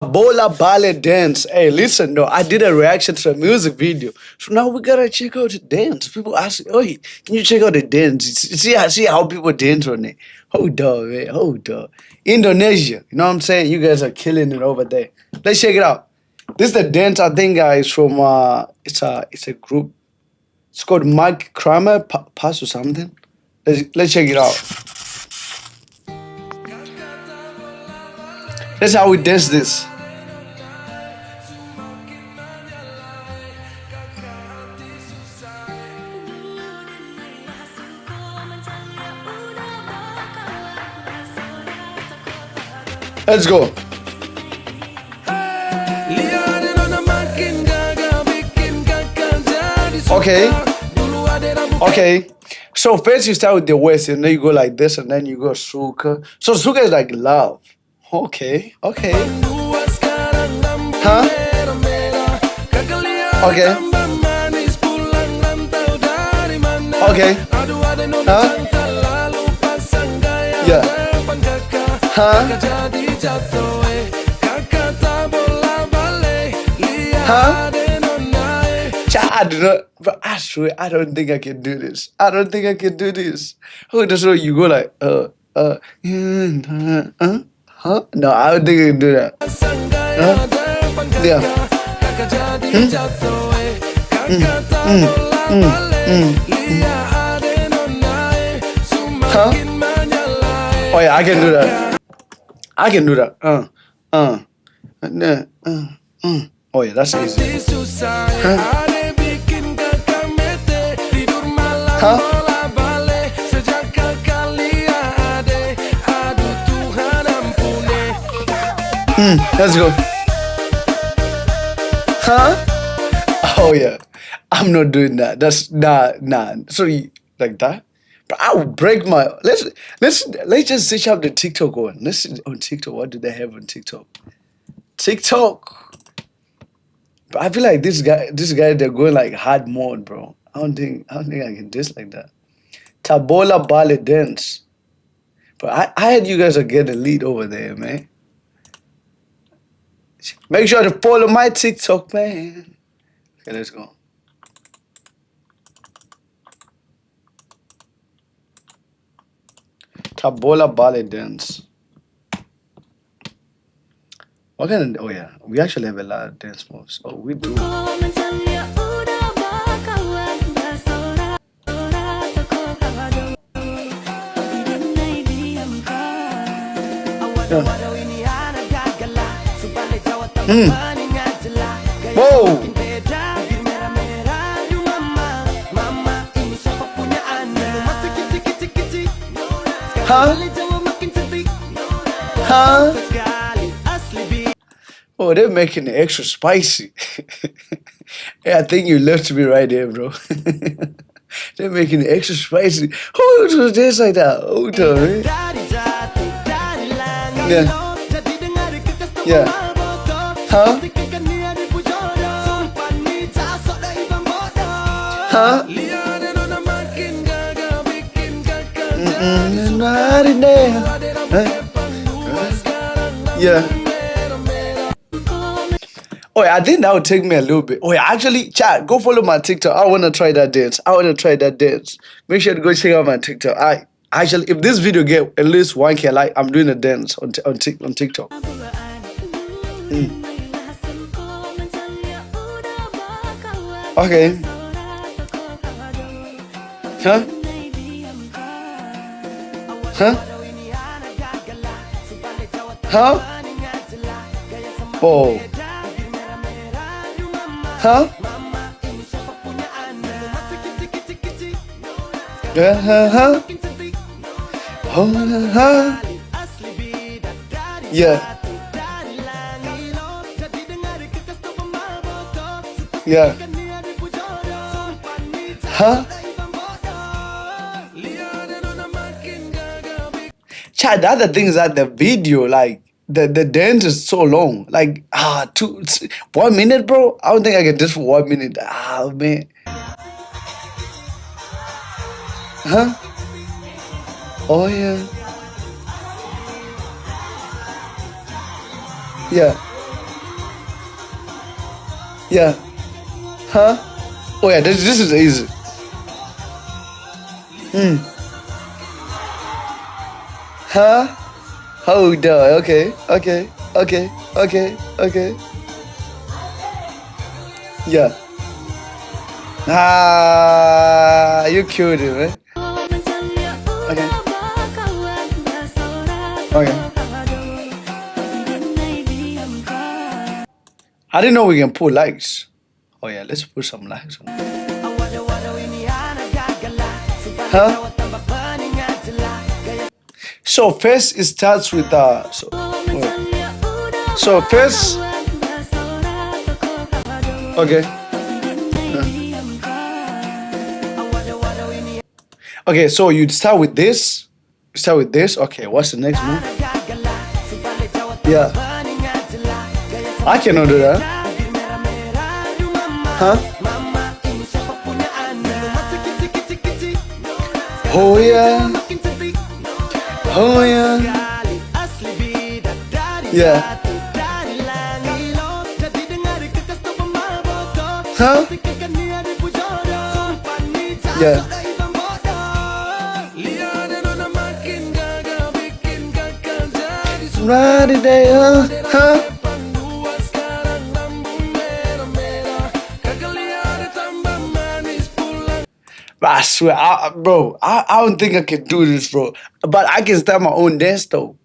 Bola Bale dance. Hey, listen, no, I did a reaction to a music video. So now we gotta check out the dance. People ask, oh, can you check out the dance? See how people dance on it. Hold on, man. Hold on. Indonesia. You know what I'm saying? You guys are killing it over there. Let's check it out. This is the dance I think is from it's a group. It's called Mike Kramer Pass or something. Let's check it out. That's how we dance this. Let's go. Okay. Okay. So first you start with the West and then you go like this and then you go Suka. So Suka is like love. Okay. Okay. Huh? Okay. Okay. Huh? Yeah. Huh? Huh? I do not, but I swear, I don't think I can do this. I don't think I can do this. Oh, that's why you go like, huh? No, I don't think I can do that. Huh? Yeah. Huh? Oh yeah, I can do that. I can do that. Oh yeah, that's easy. Huh? Huh? Let's go. Huh? Oh yeah. I'm not doing that. That's nah. Sorry, like that. But I will break my. Let's just search up the TikTok one. Let's see on TikTok. What do they have on TikTok? TikTok. But I feel like this guy, they're going like hard mode, bro. I don't think I can dance like that. TABOLA BALE dance. But I had you guys are getting a lead over there, man. Make sure to follow my TikTok, man. Okay, let's go. TABOLA BALE dance. What kind of, oh yeah, we actually have a lot of dance moves. Oh, we do. Yeah. Whoa! Huh? Huh? Oh, they're making it extra spicy. Hey, I think you left me right there, bro. They're making it extra spicy. Who does this like that? Hold on, man. Yeah. Yeah. Huh? Huh? Yeah. Oh yeah, I think that would take me a little bit. Oh yeah, actually, chat, go follow my TikTok. I wanna try that dance. Make sure to go check out my TikTok. I actually, if this video get at least 1K like, I'm doing a dance on TikTok. Okay. Huh? Huh? Huh? Oh. Huh? Huh? Oh, huh? Yeah. Yeah. Huh? Chad, the other thing is that the video, like, the dance is so long. Like, 1 minute, bro? I don't think I can do this for 1 minute. Man. Huh? Oh, yeah. Yeah. Yeah. Huh? Oh yeah, this is easy. Huh? Hold on. Okay. Okay. Okay. Okay. Okay. Yeah. Ah, you killed it, man. Okay. Okay. I didn't know we can put likes. Oh yeah, let's put some likes on. Huh? So first it starts with so first okay. Okay, so you start with this. You start with this. Okay, what's the next move? Yeah. I cannot do that. Huh? Oh yeah. Oh yeah. Yeah. Huh? Yeah. Right today, huh? I swear, bro, I don't think I can do this, bro. But I can start my own dance though.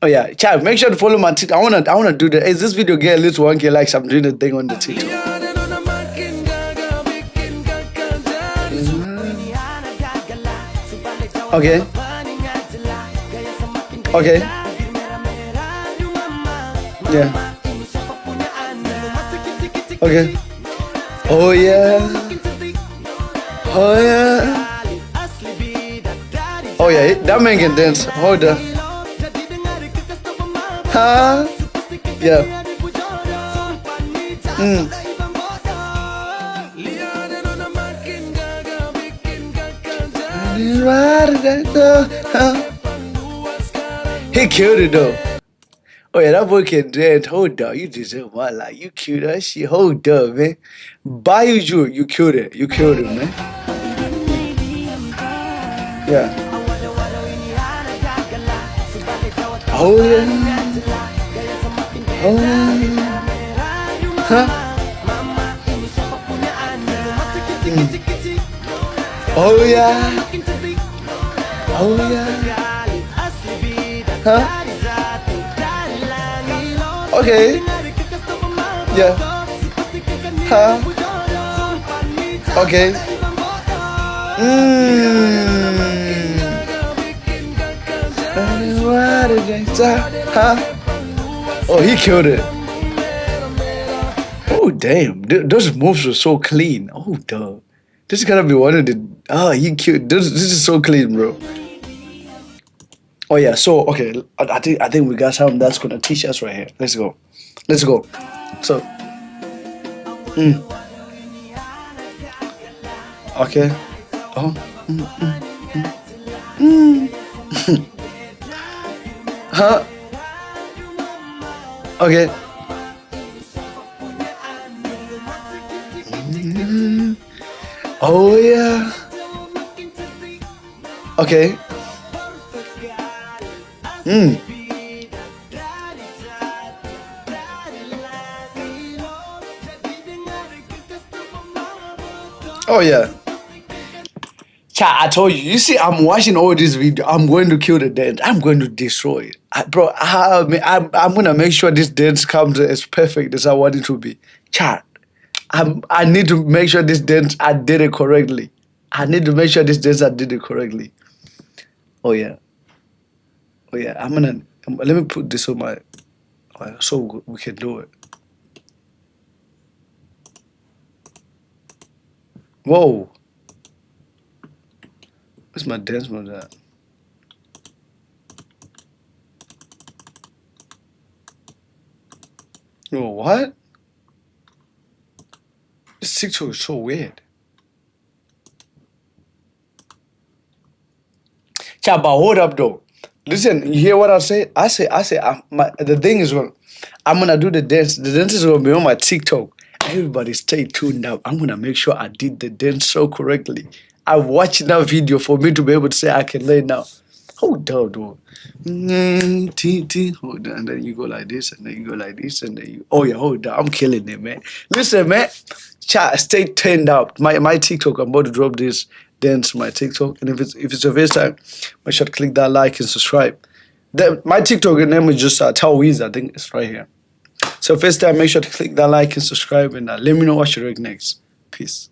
Oh yeah, chat. Make sure to follow my TikTok. I wanna do that. Is this video get at least 1K likes? I'm doing the thing on the TikTok. Okay. Okay. Yeah. Okay. Oh yeah. Oh yeah. Oh yeah. That man can dance. Hold on. Huh? Yeah. He killed it though. Oh yeah, that boy can dance. Hold up, you deserve my life. You killed that shit. Hold up, man. By you killed it. You killed it, man. Yeah. Oh yeah. Oh yeah. Huh? Oh yeah. Oh yeah. Huh? Okay. Yeah. Huh? Okay. Huh? Oh, he killed it. Oh, damn. Those moves were so clean. Oh, duh. This is gonna be one of the. Oh, he killed. This is so clean, bro. Oh yeah. So okay, I think we got something that's gonna teach us right here. Let's go. Let's go. So. Okay. Oh. Huh? Okay. Oh yeah. Okay. Oh yeah. Chat, I told you. You see, I'm watching all this video. I'm going to kill the dance. I'm going to destroy it. I'm gonna make sure this dance comes as perfect as I want it to be. Chat, I need to make sure this dance I did it correctly. I need to make sure this dance I did it correctly. Oh yeah. Oh yeah. Let me put this on my so we can do it. Whoa. Where's my dance mode at? Oh, what? This TikTok is so weird. Chat, but hold up though. Listen, you hear what I say? The thing is, I'm gonna do the dance. The dance is gonna be on my TikTok. Everybody stay tuned up. I'm gonna make sure I did the dance so correctly. I watched that video for me to be able to say I can lay now. Hold on, dude. Hold on. And then you go like this, and then you go like this, and then you. Oh yeah, hold on. I'm killing it, man. Listen, man. Chat, stay tuned up. My TikTok. I'm about to drop this dance to my TikTok, and if it's your first time, make sure to click that like and subscribe. My TikTok name is just Taoiz. I think it's right here. So first time, make sure to click that like and subscribe, and let me know what you like next. Peace.